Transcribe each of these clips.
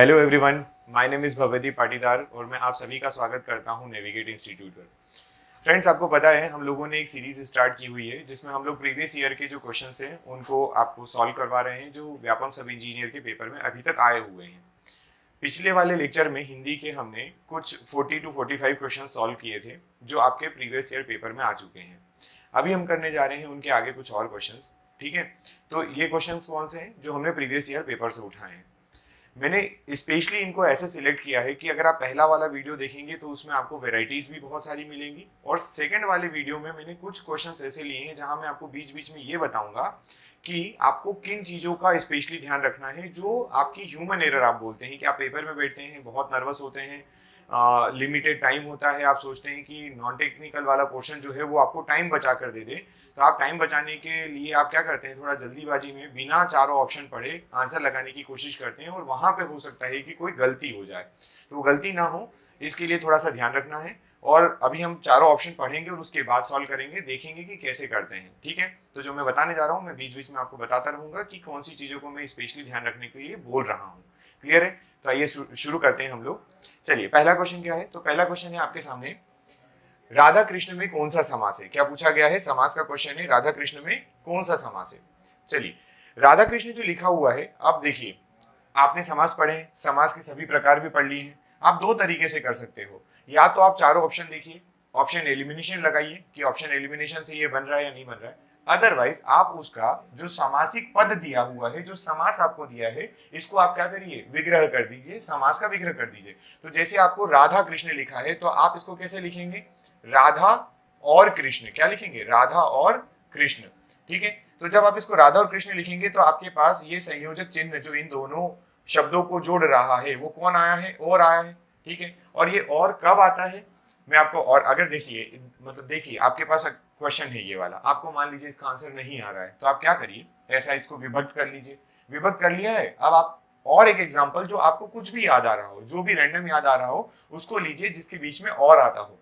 Hello everyone, my name is Bhavyadeep Patidar और मैं आप सभी का स्वागत करता हूं नेविगेट इंस्टीट्यूट पर। फ्रेंड्स, आपको पता है हम लोगों ने एक सीरीज स्टार्ट की हुई है जिसमें हम लोग प्रीवियस ईयर के जो क्वेश्चंस हैं उनको आपको सॉल्व करवा रहे हैं, जो व्यापम सब इंजीनियर के पेपर में अभी तक आए हुए हैं। पिछले वाले लेक्चर में हिंदी के हमने कुछ 40 टू 45 क्वेश्चन सॉल्व किए थे जो आपके प्रीवियस ईयर पेपर में आ चुके हैं। अभी हम करने जा रहे हैं उनके आगे कुछ और क्वेश्चंस। ठीक है, तो ये क्वेश्चंस कौन से हैं जो हमने प्रीवियस ईयर पेपर से उठाए हैं। मैंने स्पेशली इनको ऐसे सिलेक्ट किया है कि अगर आप पहला वाला वीडियो देखेंगे तो उसमें आपको वेराइटीज भी बहुत सारी मिलेंगी, और सेकंड वाले वीडियो में मैंने कुछ क्वेश्चंस ऐसे लिए हैं जहां मैं आपको बीच बीच में ये बताऊंगा कि आपको किन चीज़ों का स्पेशली ध्यान रखना है जो आपकी ह्यूमन एरर आप बोलते हैं कि आप पेपर में बैठते हैं, बहुत नर्वस होते हैं, लिमिटेड टाइम होता है, आप सोचते हैं कि नॉन टेक्निकल वाला पोर्शन जो है वो आपको टाइम बचा कर दे दे, तो आप टाइम बचाने के लिए आप क्या करते हैं, थोड़ा जल्दीबाजी में बिना चारों ऑप्शन पढ़े आंसर लगाने की कोशिश करते हैं और वहां पे हो सकता है कि कोई गलती हो जाए। तो वो गलती ना हो, इसके लिए थोड़ा सा ध्यान रखना है। और अभी हम चारों ऑप्शन पढ़ेंगे और उसके बाद सॉल्व करेंगे, देखेंगे कि कैसे करते हैं। ठीक है, तो जो मैं बताने जा रहा हूँ मैं बीच बीच में आपको बताता रहूंगा कि कौन सी चीजों को मैं स्पेशली ध्यान रखने के लिए बोल रहा हूँ। क्लियर है? तो आइए शुरू करते हैं हम लोग। चलिए, पहला क्वेश्चन क्या है? तो पहला क्वेश्चन है आपके सामने, राधा कृष्ण में कौन सा समास है? क्या पूछा गया है? समास का क्वेश्चन है, राधा कृष्ण में कौन सा समास है। चलिए, राधा कृष्ण जो लिखा हुआ है, अब देखिए, आपने समास पढ़े, समास के सभी प्रकार भी पढ़ लिए हैं। आप दो तरीके से कर सकते हो, या तो आप चारों ऑप्शन देखिए, ऑप्शन एलिमिनेशन लगाइए कि ऑप्शन एलिमिनेशन से ये बन रहा है या नहीं बन रहा है। अदरवाइज आप उसका जो सामासिक पद दिया हुआ है, जो समास आपको दिया है, इसको आप क्या करिए, विग्रह कर दीजिए, समास का विग्रह कर दीजिए। तो जैसे आपको राधा कृष्ण लिखा है तो आप इसको कैसे लिखेंगे? राधा और कृष्ण। क्या लिखेंगे? राधा और कृष्ण। ठीक है, तो जब आप इसको राधा और कृष्ण लिखेंगे तो आपके पास ये संयोजक चिन्ह जो इन दोनों शब्दों को जोड़ रहा है वो कौन आया है? और आया है। ठीक है, और ये और कब आता है मैं आपको, और अगर देखिए, मतलब देखिए, आपके पास क्वेश्चन है ये वाला, आपको मान लीजिए इसका आंसर नहीं आ रहा है तो आप क्या करिए, ऐसा इसको विभक्त कर लीजिए। विभक्त कर लिया है, अब आप और एक एग्जाम्पल जो आपको कुछ भी याद आ रहा हो, जो भी रैंडम याद आ रहा हो उसको लीजिए जिसके बीच में और आता हो।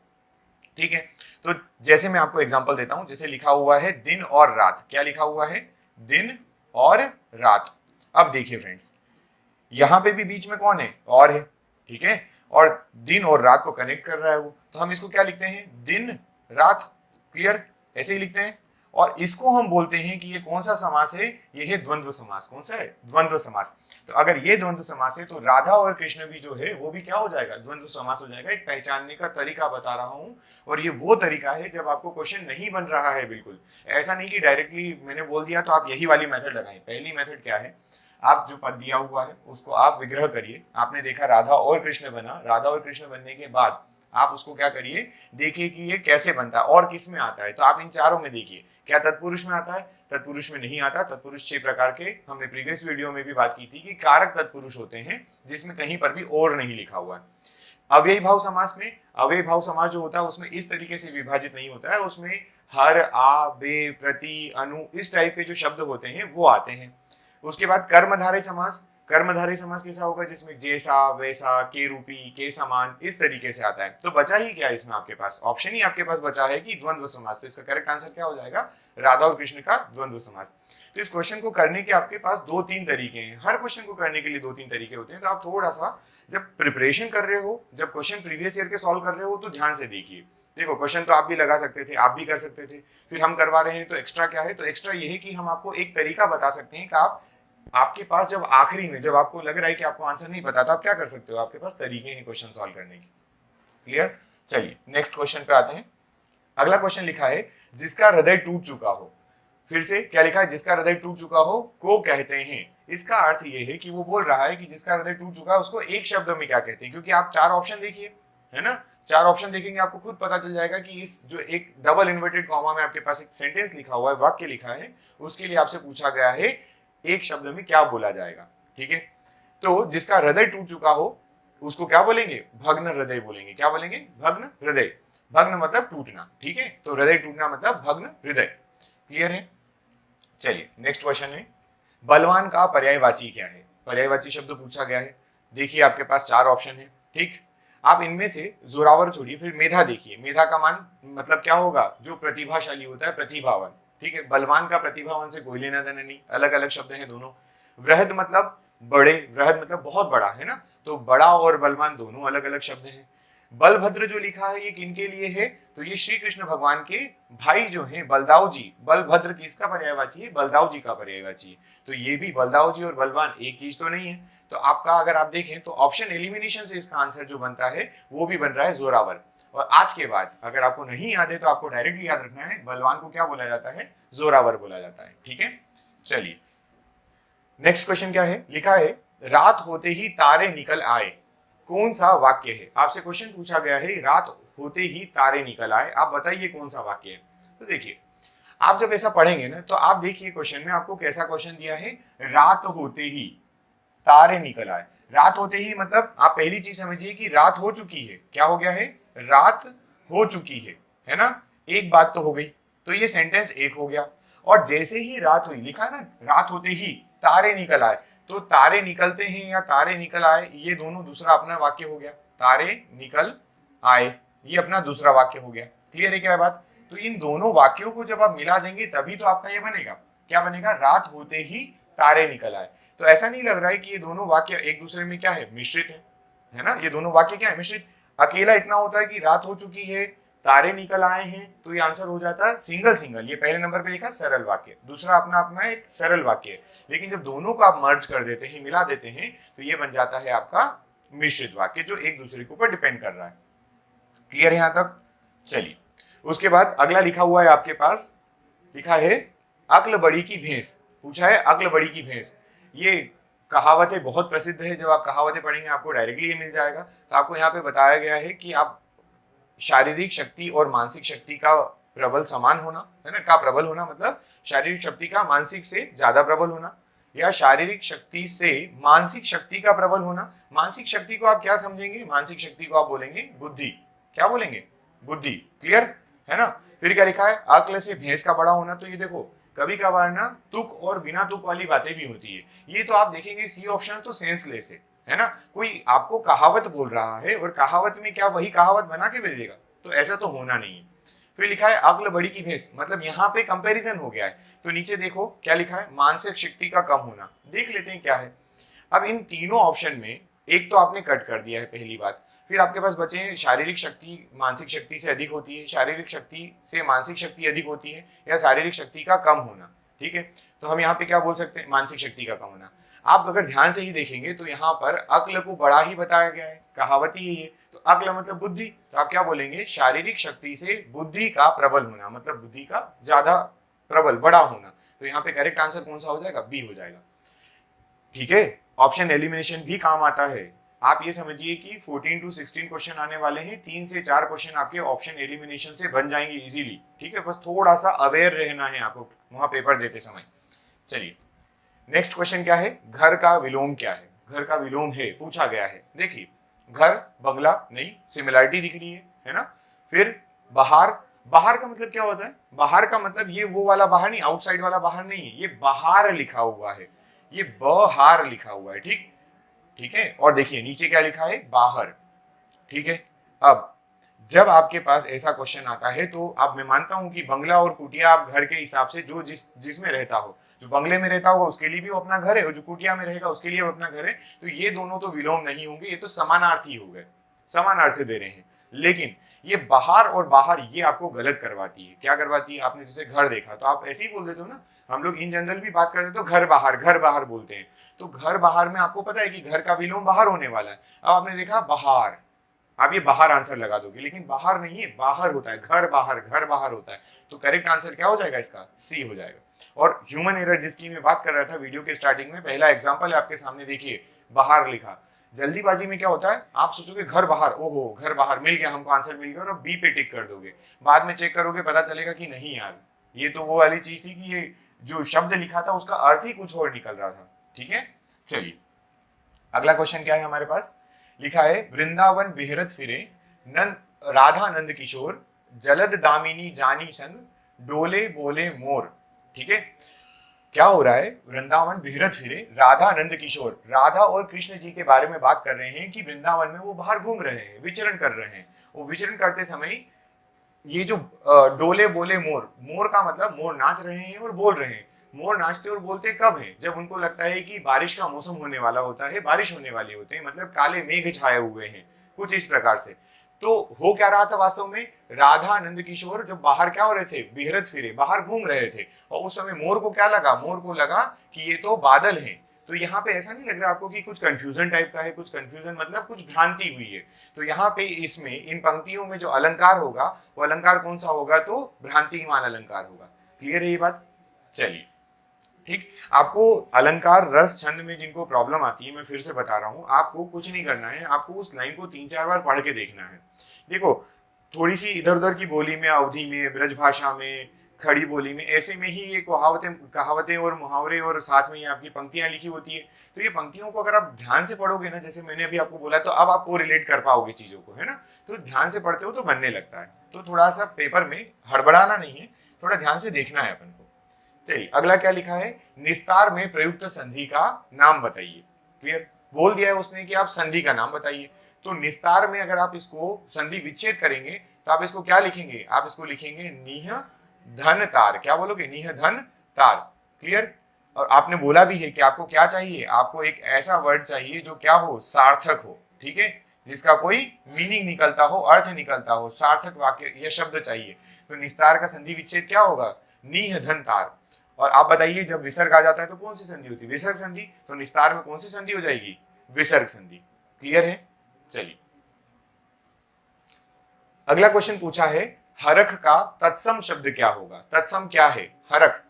ठीक है, तो जैसे मैं आपको एग्जांपल देता हूं, जैसे लिखा हुआ है दिन और रात। क्या लिखा हुआ है? दिन और रात। अब देखिए फ्रेंड्स, यहां पे भी बीच में कौन है? और है। ठीक है, और दिन और रात को कनेक्ट कर रहा है वो, तो हम इसको क्या लिखते हैं? दिन रात। क्लियर? ऐसे ही लिखते हैं। और इसको हम बोलते हैं कि ये कौन सा समास है? ये है द्वंद्व समास। कौन सा है? द्वंद्व समास। तो अगर ये द्वंद्व समास है तो राधा और कृष्ण भी जो है वो भी क्या हो जाएगा? द्वंद्व समास हो जाएगा। एक पहचानने का तरीका बता रहा हूं, और ये वो तरीका है जब आपको क्वेश्चन नहीं बन रहा है। बिल्कुल ऐसा नहीं कि डायरेक्टली मैंने बोल दिया तो आप यही वाली मेथड लगाएं। पहली मेथड क्या है? आप जो पद दिया हुआ है उसको आप विग्रह करिए। आपने देखा राधा और कृष्ण बना, राधा और कृष्ण बनने के बाद आप उसको क्या करिए, देखिए कि ये कैसे बनता है और किस में आता है। तो आप इन चारों में देखिए, क्या तत्पुरुष में आता है? तत्पुरुष में नहीं आता। तत्पुरुष 6 प्रकार के, हमने प्रीवियस वीडियो में भी बात की थी कि कारक तत्पुरुष होते हैं जिसमें कहीं पर भी और नहीं लिखा हुआ है। अव्ययी भाव समास में, अव्ययी भाव समास जो होता है उसमें इस तरीके से विभाजित नहीं होता है, उसमें हर, आ, बे, प्रति, अनु, इस टाइप के जो शब्द होते हैं वो आते हैं। उसके बाद कर्मधारय समास। कर्मधारय समास कैसा होगा? जिसमें जैसा, वैसा, के रूपी, के समान, इस तरीके से आता है। तो बचा ही क्या इसमें? आपके पास ऑप्शन ही आपके पास बचा है कि द्वंद्व समास। तो इसका करेक्ट आंसर क्या हो जाएगा? राधा और कृष्ण का द्वंद्व समास। तो इस क्वेश्चन को करने के आपके पास 2-3 तरीके हैं। हर क्वेश्चन को करने के लिए 2-3 तरीके होते हैं। तो आप थोड़ा सा जब प्रिपरेशन कर रहे हो, जब क्वेश्चन प्रीवियस ईयर के सॉल्व कर रहे हो, तो ध्यान से देखिए। देखो, क्वेश्चन तो आप भी लगा सकते थे, आप भी कर सकते थे, फिर हम करवा रहे हैं तो एक्स्ट्रा क्या है? तो एक्स्ट्रा ये है कि हम आपको एक तरीका बता सकते हैं कि आप, आपके पास जब आखिरी में जब आपको लग रहा है कि आपको आंसर नहीं पता तो आप क्या कर सकते हो, आपके पास तरीके हैं क्वेश्चन सॉल्व करने के। क्लियर? चलिए नेक्स्ट क्वेश्चन पे आते हैं। अगला क्वेश्चन लिखा है, जिसका हृदय टूट चुका हो। फिर से क्या लिखा है? जिसका हृदय टूट चुका हो को कहते हैं। इसका अर्थ ये है कि वो बोल रहा है कि जिसका हृदय टूट चुका है उसको एक शब्द में क्या कहते हैं। क्योंकि आप 4 ऑप्शन देखिए, है ना, 4 ऑप्शन देखेंगे आपको खुद पता चल जाएगा कि इस जो एक डबल इन्वर्टेड कॉमा में आपके पास एक सेंटेंस लिखा हुआ है, वाक्य लिखा है, उसके लिए आपसे पूछा गया है एक शब्द में क्या बोला जाएगा। ठीक है, तो जिसका हृदय टूट चुका हो उसको क्या बोलेंगे? भग्न हृदय बोलेंगे। क्या बोलेंगे? भग्न हृदय। भग्न मतलब टूटना। ठीक है, तो हृदय टूटना मतलब भग्न हृदय। क्लियर है? चलिए नेक्स्ट क्वेश्चन है, बलवान का पर्यायवाची क्या है? पर्यायवाची शब्द पूछा गया है। देखिए आपके पास 4 ऑप्शन है। ठीक, आप इनमें से जोरावर छोड़िए, फिर मेधा देखिए। मेधा का मान मतलब क्या होगा? जो प्रतिभाशाली होता है, प्रतिभावान। ठीक है, बलवान का प्रतिभावान से कोई लेना देना नहीं, अलग अलग शब्द हैं दोनों। वृहद मतलब बड़े, बृहद मतलब बहुत बड़ा है ना, तो बड़ा और बलवान दोनों अलग अलग शब्द हैं। बलभद्र जो लिखा है ये किनके लिए है, तो ये श्री कृष्ण भगवान के भाई जो हैं बलदाऊ जी, बलभद्र किसका पर्यायवाची है, बलदाऊ जी का पर्यायवाची है। तो ये भी बलदाऊ जी और बलवान एक चीज तो नहीं है। तो आपका अगर आप देखें तो ऑप्शन एलिमिनेशन से इसका आंसर जो बनता है वो भी बन रहा है जोरावर। और आज के बाद अगर आपको नहीं याद है तो आपको डायरेक्टली याद रखना है बलवान को क्या बोला जाता है, जोरावर बोला जाता है। ठीक है, चलिए नेक्स्ट क्वेश्चन क्या है, लिखा है रात होते ही तारे निकल आए, कौन सा वाक्य है। आपसे क्वेश्चन पूछा गया है रात होते ही तारे निकल आए, आप बताइए कौन सा वाक्य है। तो देखिए आप जब ऐसा पढ़ेंगे ना तो आप देखिए क्वेश्चन में आपको कैसा क्वेश्चन दिया है, रात होते ही तारे निकल आए। रात होते ही मतलब आप पहली चीज समझिए कि रात हो चुकी है, क्या हो गया है, रात हो चुकी है ना, एक बात तो हो गई, तो ये सेंटेंस एक हो गया। और जैसे ही रात हुई, लिखा है ना रात होते ही तारे निकल आए, तो तारे निकलते हैं या तारे निकल आए, ये दोनों दूसरा अपना वाक्य हो गया। तारे निकल आए ये अपना दूसरा वाक्य हो गया। क्लियर है क्या बात। तो इन दोनों वाक्यों को जब आप मिला देंगे तभी तो आपका ये बनेगा, क्या बनेगा, रात होते ही तारे निकल आए। तो ऐसा नहीं लग रहा है कि ये दोनों वाक्य एक दूसरे में क्या है, मिश्रित है ना, ये दोनों वाक्य क्या है, मिश्रित। अकेला इतना होता है कि रात हो चुकी है तारे निकल आए हैं, तो ये आंसर हो जाता है सिंगल सिंगल। ये पहले नंबर पे लिखा सरल वाक्य, दूसरा अपना अपना एक सरल वाक्य है। लेकिन जब दोनों को आप मर्ज कर देते हैं, मिला देते हैं, तो ये बन जाता है आपका मिश्रित वाक्य जो एक दूसरे के ऊपर डिपेंड कर रहा है। क्लियर है यहां तक। चलिए उसके बाद अगला लिखा हुआ है आपके पास, लिखा है अक्ल बड़ी की भैंस। पूछा है अक्ल बड़ी की भैंस, ये कहावतें बहुत प्रसिद्ध है, जब आप कहावतें पढ़ेंगे आपको डायरेक्टली ये मिल जाएगा। तो आपको यहाँ पे बताया गया है कि आप शारीरिक शक्ति और मानसिक शक्ति का प्रबल समान होना, है ना, का प्रबल होना मतलब शारीरिक शक्ति का मानसिक से ज्यादा प्रबल होना, या शारीरिक शक्ति से मानसिक शक्ति का प्रबल होना। मानसिक शक्ति को आप क्या समझेंगे, मानसिक शक्ति को आप बोलेंगे बुद्धि, क्या बोलेंगे, बुद्धि। क्लियर है ना। फिर क्या लिखा है, अक्ल से भैंस का बड़ा होना। तो ये देखो कभी कभार ना तुक और बिना तुक वाली बातें भी होती है। ये तो आप देखेंगे सी ऑप्शन तो सेंसलेस है ना, कोई आपको कहावत बोल रहा है और कहावत में क्या वही कहावत बना के भेजेगा, तो ऐसा तो होना नहीं है। फिर लिखा है अक्ल बड़ी की भैंस, मतलब यहाँ पे कंपैरिजन हो गया है। तो नीचे देखो क्या लिखा है, मानसिक शक्ति का कम होना। देख लेते हैं क्या है। अब इन तीनों ऑप्शन में एक तो आपने कट कर दिया है पहली बात। फिर आपके पास बचे हैं शारीरिक शक्ति मानसिक शक्ति से अधिक होती है, शारीरिक शक्ति से मानसिक शक्ति अधिक होती है, या शारीरिक शक्ति का कम होना। ठीक है, तो हम यहाँ पे क्या बोल सकते हैं, मानसिक शक्ति का कम होना। आप अगर ध्यान से ही देखेंगे तो यहाँ पर अक्ल को बड़ा ही बताया गया है, कहावत ही है। तो अक्ल मतलब बुद्धि, तो आप क्या बोलेंगे, शारीरिक शक्ति से बुद्धि का प्रबल होना, मतलब बुद्धि का ज्यादा प्रबल बड़ा होना। तो यहाँ पे करेक्ट आंसर कौन सा हो जाएगा, बी हो जाएगा। ठीक है, ऑप्शन एलिमिनेशन भी काम आता है। आप ये समझिए कि 14 to 16 क्वेश्चन आने वाले हैं, 3 से 4 क्वेश्चन आपके ऑप्शन एलिमिनेशन से बन जाएंगे इजीली। ठीक है, बस थोड़ा सा अवेयर रहना है आपको वहां पेपर देते समय। चलिए नेक्स्ट क्वेश्चन क्या है, घर का विलोम क्या है। घर का विलोम है पूछा गया है। देखिए घर बंगला नहीं, सिमिलरिटी दिख रही है ना। फिर बाहर, बाहर का मतलब क्या होता है, बाहर का मतलब ये वो वाला बाहर नहीं, आउटसाइड वाला बाहर नहीं है, ये बाहर लिखा हुआ है, ये बहार लिखा हुआ है। ठीक, ठीक है। और देखिए नीचे क्या लिखा है, बाहर। ठीक है, अब जब आपके पास ऐसा क्वेश्चन आता है तो आप, मैं मानता हूं कि बंगला और कुटिया आप घर के हिसाब से जो जिसमें रहता हो, जो बंगले में रहता होगा उसके लिए भी वो अपना घर है, और जो कुटिया में रहेगा उसके लिए वो अपना घर है। तो ये दोनों तो विलोम नहीं होंगे, ये तो समानार्थी हो गए, समानार्थी दे रहे हैं। लेकिन ये बाहर और बाहर ये आपको गलत करवाती है। क्या करवाती है, आपने जैसे घर देखा तो आप ऐसे ही बोल देते हो ना, हम लोग इन जनरल भी बात करते तो घर बाहर बोलते हैं। तो घर बाहर में आपको पता है कि घर का विलोम बाहर होने वाला है। अब आपने देखा बाहर, आप ये बाहर आंसर लगा दोगे, लेकिन बाहर नहीं है, बाहर होता है, घर बाहर होता है। तो करेक्ट आंसर क्या हो जाएगा इसका, सी हो जाएगा। और ह्यूमन एरर जिसकी मैं बात कर रहा था वीडियो के स्टार्टिंग में, पहला एग्जांपल है आपके सामने, देखिए बाहर लिखा। जल्दीबाजी में क्या होता है, आप सोचोगे घर बाहर, ओहो घर बाहर मिल गया, हमको आंसर मिल गया, और बी पे टिक कर दोगे। बाद में चेक करोगे पता चलेगा कि नहीं यार, ये तो वो वाली चीज थी कि ये जो शब्द लिखा था उसका अर्थ ही कुछ और निकल रहा था। ठीक है, चलिए अगला क्वेश्चन क्या है हमारे पास, लिखा है वृंदावन बिहरत फिरे नंद राधा नंद किशोर, जलद दामिनी जानी संग, डोले बोले मोर। ठीक है, क्या हो रहा है, वृंदावन बिहरत फिरे राधा नंद किशोर, राधा और कृष्ण जी के बारे में बात कर रहे हैं कि वृंदावन में वो बाहर घूम रहे हैं, विचरण कर रहे हैं। वो विचरण करते समय ये जो डोले बोले मोर, मोर का मतलब मोर नाच रहे हैं और बोल रहे हैं। मोर नाचते और बोलते कब हैं? जब उनको लगता है कि बारिश का मौसम होने वाला होता है, बारिश होने वाली होते हैं, मतलब काले मेघ छाए हुए हैं, कुछ इस प्रकार से। तो हो क्या रहा था वास्तव में, राधा नंद किशोर जब बाहर क्या हो रहे थे, बिहरत फिरे, बाहर घूम रहे थे, और उस समय मोर को क्या लगा, मोर को लगा कि ये तो बादल हैं। तो यहाँ पे ऐसा नहीं लग रहा आपको कि कुछ कंफ्यूजन टाइप का है, कुछ कंफ्यूजन मतलब कुछ भ्रांति हुई है? तो यहाँ पे इसमें इन पंक्तियों में जो अलंकार होगा वो अलंकार कौन सा होगा, तो भ्रांतिमान अलंकार होगा। क्लियर है ये बात? चलिए ठीक। आपको अलंकार रस छंद में जिनको प्रॉब्लम आती है, मैं फिर से बता रहा हूं, आपको कुछ नहीं करना है, आपको उस लाइन को 3-4 बार पढ़ के देखना है। देखो थोड़ी सी इधर उधर की बोली में, अवधि में, ब्रज भाषा में, खड़ी बोली में, ऐसे में ही ये कहावतें कहावतें और मुहावरे और साथ में ये आपकी पंक्तियां लिखी होती है। तो ये पंक्तियों को अगर आप ध्यान से पढ़ोगे ना, जैसे मैंने अभी आपको बोला, तो अब आपको रिलेट कर पाओगे चीजों को, है ना? तो ध्यान से पढ़ते हो तो बनने लगता है। तो थोड़ा सा पेपर में हड़बड़ाना नहीं है, थोड़ा ध्यान से देखना है अपन को। चलिए अगला क्या लिखा है, निस्तार में प्रयुक्त संधि का नाम बताइए। क्लियर? बोल दिया है उसने कि आप संधि का नाम बताइए। तो निस्तार में अगर आप इसको संधि विच्छेद करेंगे तो आप इसको क्या लिखेंगे, आप इसको लिखेंगे नीह धन तार। क्या बोलोगे? नीह धन तार। क्लियर? और आपने बोला भी है कि आपको क्या चाहिए, आपको एक ऐसा वर्ड चाहिए जो क्या हो, सार्थक हो, ठीक है, जिसका कोई मीनिंग निकलता हो, अर्थ निकलता हो, सार्थक वाक्य या शब्द चाहिए। तो निस्तार का संधि विच्छेद क्या होगा, नीह धन तार। और आप बताइए जब विसर्ग आ जाता है तो कौन सी संधि होती है, विसर्ग संधि। तो निस्तार में कौन सी संधि हो जाएगी, विसर्ग संधि। क्लियर है? चलिए अगला क्वेश्चन पूछा है, हरख का तत्सम शब्द क्या होगा। तत्सम क्या है, हरख।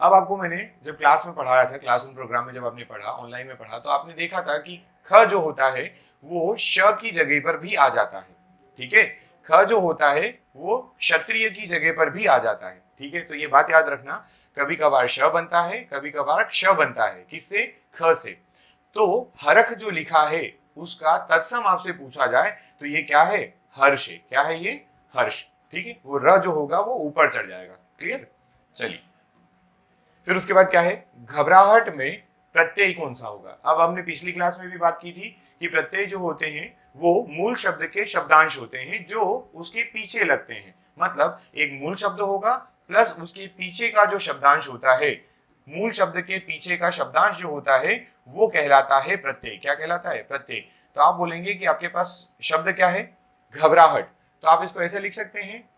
अब आपको मैंने जब क्लास में पढ़ाया था, क्लासरूम प्रोग्राम में जब आपने पढ़ा, ऑनलाइन में पढ़ा, तो आपने देखा था कि ख जो होता है वो श की जगह पर भी आ जाता है। ठीक है, ख जो होता है वो क्षत्रिय की जगह पर भी आ जाता है। ठीक है, तो ये बात याद रखना, कभी कभार श बनता है, कभी कभार क्ष बनता है। किससे? ख से। तो हरख जो लिखा है उसका तत्सम आपसे पूछा जाए तो ये क्या है, हर्ष है। क्या है ये, हर्ष। ठीक है, वो र जो होगा वो ऊपर चढ़ जाएगा। क्लियर? चलिए फिर उसके बाद क्या है, घबराहट में प्रत्यय कौन सा होगा। अब हमने पिछली क्लास में भी बात की थी कि प्रत्यय जो होते हैं वो मूल शब्द के शब्दांश होते हैं जो उसके पीछे लगते हैं। मतलब एक मूल शब्द होगा प्लस उसके पीछे का जो शब्दांश होता है, मूल शब्द के पीछे का शब्दांश जो होता है वो कहलाता है प्रत्यय। क्या कहलाता है, प्रत्यय। तो आप बोलेंगे कि आपके पास शब्द क्या है, घबराहट, तो आप इसको ऐसे लिख सकते हैं,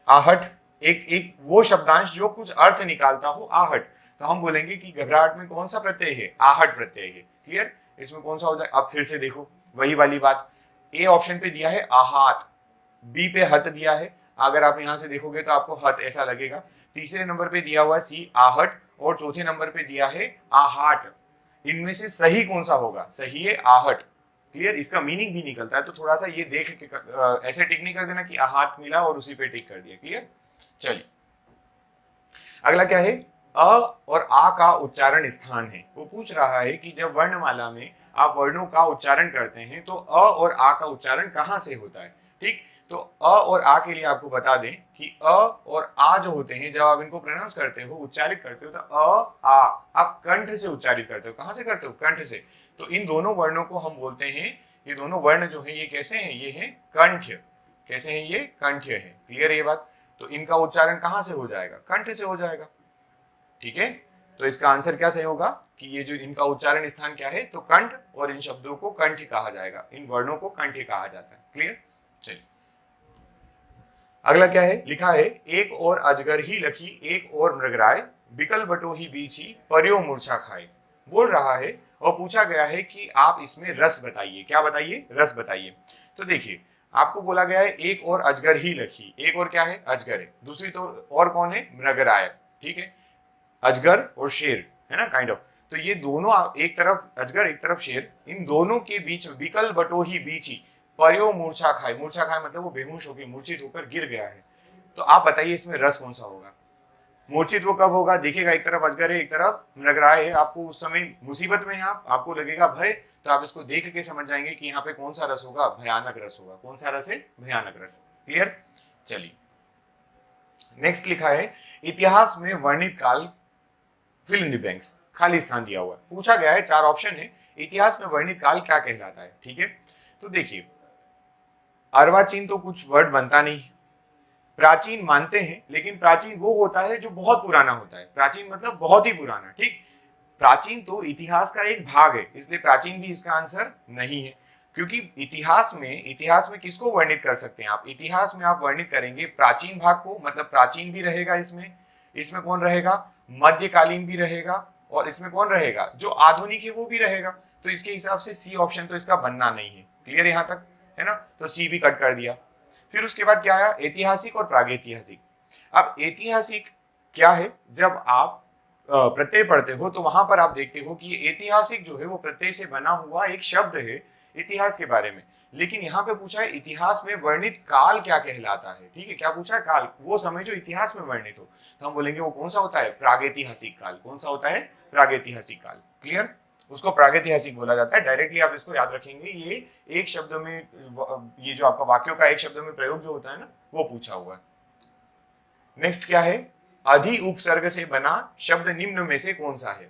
आहट। एक वो शब्दांश जो कुछ अर्थ निकालता हो, आहट। तो हम बोलेंगे कि घबराहट में कौन सा प्रत्यय है, आहट प्रत्यय है। क्लियर? इसमें कौन सा हो जाए, अब फिर से देखो वही वाली बात, ए ऑप्शन पे दिया है आहात, बी पे हत दिया है। अगर आप यहां से देखोगे तो आपको हत ऐसा लगेगा। तीसरे नंबर पे दिया हुआ सी आहट, और चौथे नंबर पे दिया है आहाट। इनमें से सही कौन सा होगा, सही है आहट। क्लियर? इसका मीनिंग भी निकलता है, तो थोड़ा सा ये देख के ऐसे टिक नहीं कर देना कि आहात मिला और उसी पे टिक कर दिया। क्लियर? चलिए अगला क्या है, अ और आ का उच्चारण स्थान है। वो पूछ रहा है कि जब वर्णमाला में आप वर्णों का उच्चारण करते हैं तो अ और आ का उच्चारण कहां से होता है। ठीक, तो अ और आ के लिए आपको बता दें कि अ और आ जो होते हैं, जब आप इनको प्रोनाउंस करते हो, उच्चारित करते हो, तो अ आ आप कंठ से उच्चारित करते हो। कहां से करते हो, कंठ से। तो इन दोनों वर्णों को हम बोलते हैं, ये दोनों वर्ण जो है ये कैसे हैं, ये है कंठ्य। कैसे हैं, ये कंठ्य है। क्लियर है ये बात? तो इनका उच्चारण कहां से हो जाएगा, कंठ से हो जाएगा। ठीक है, तो इसका आंसर क्या सही होगा कि ये जो इनका उच्चारण स्थान क्या है, तो कंठ, और इन शब्दों को कंठ कहा जाएगा, इन वर्णों को कंठ कहा जाता है। क्लियर? चलिए अगला क्या है, लिखा है, एक और अजगर ही लखी एक और मृगराय, बिकल बटो ही बीची पर्यो मूर्छा खाए। बोल रहा है और पूछा गया है कि आप इसमें रस बताइए। क्या बताइए, रस बताइए। तो देखिए आपको बोला गया है एक और अजगर ही लखी, एक और क्या है, अजगर है, दूसरी तो और कौन है, मृगराय। ठीक है, अजगर और शेर है ना, काइंड ऑफ। तो ये दोनों, एक तरफ अजगर एक तरफ शेर, इन दोनों के बीच बिकल बटो ही बीची पर्यो मूर्छा खाए। मूर्छा खाए मतलब वो बेहोश होकर, मूर्छित होकर गिर गया है। तो आप बताइए इसमें रस कौन सा होगा। मूर्छित वो कब होगा, देखिएगा एक तरफ अजगर है एक तरफ मृगराय है, आपको उस समय मुसीबत में है, आपको लगेगा भय, तो आप इसको देख के समझ जाएंगे कि यहाँ पे कौन सा रस होगा, भयानक रस होगा। कौन सा रस है, भयानक रस। क्लियर? चलिए नेक्स्ट लिखा है, इतिहास में वर्णित काल फिल इन द ब्लैंक्स, खाली स्थान दिया हुआ है। पूछा गया है, 4 ऑप्शन है, इतिहास में वर्णित काल क्या कहलाता है। ठीक है, तो देखिए अर्वाचीन तो कुछ वर्ड बनता नहीं, प्राचीन मानते हैं, लेकिन प्राचीन वो होता है जो बहुत पुराना होता है। प्राचीन मतलब बहुत ही पुराना, ठीक। प्राचीन तो इतिहास का एक भाग है, इसलिए प्राचीन भी इसका आंसर नहीं है। क्योंकि इतिहास में किसको वर्णित कर सकते हैं आप? इतिहास में आप वर्णित करेंगे प्राचीन भाग को, मतलब प्राचीन भी रहेगा इसमें। इसमें कौन रहेगा? मध्यकालीन भी रहेगा। और इसमें कौन रहेगा? जो आधुनिक है वो भी रहेगा। तो इसके हिसाब से सी ऑप्शन तो इसका बनना नहीं है। क्लियर यहां तक, है ना? तो सी भी कट कर दिया। फिर उसके बाद क्या आया? ऐतिहासिक और प्रागैतिहासिक। अब ऐतिहासिक क्या है? जब आप प्रत्यय पढ़ते हो तो वहां पर आप देखते हो कि ये ऐतिहासिक जो है वो प्रत्यय से बना हुआ एक शब्द है इतिहास के बारे में। लेकिन यहाँ पे पूछा है इतिहास में वर्णित काल क्या कहलाता है। ठीक है, क्या पूछा है? काल, वो समय जो इतिहास में वर्णित हो। तो हम बोलेंगे वो कौन सा होता है? प्रागैतिहासिक काल। कौन सा होता है? प्रागैतिहासिक काल। क्लियर? उसको प्रागैतिहासिक बोला जाता है। डायरेक्टली आप इसको याद रखेंगे, ये एक शब्द में, ये जो आपका वाक्यों का एक शब्द में प्रयोग जो होता है ना, वो पूछा हुआ है। नेक्स्ट क्या है? अधि उपसर्ग से बना शब्द निम्न में से कौन सा है?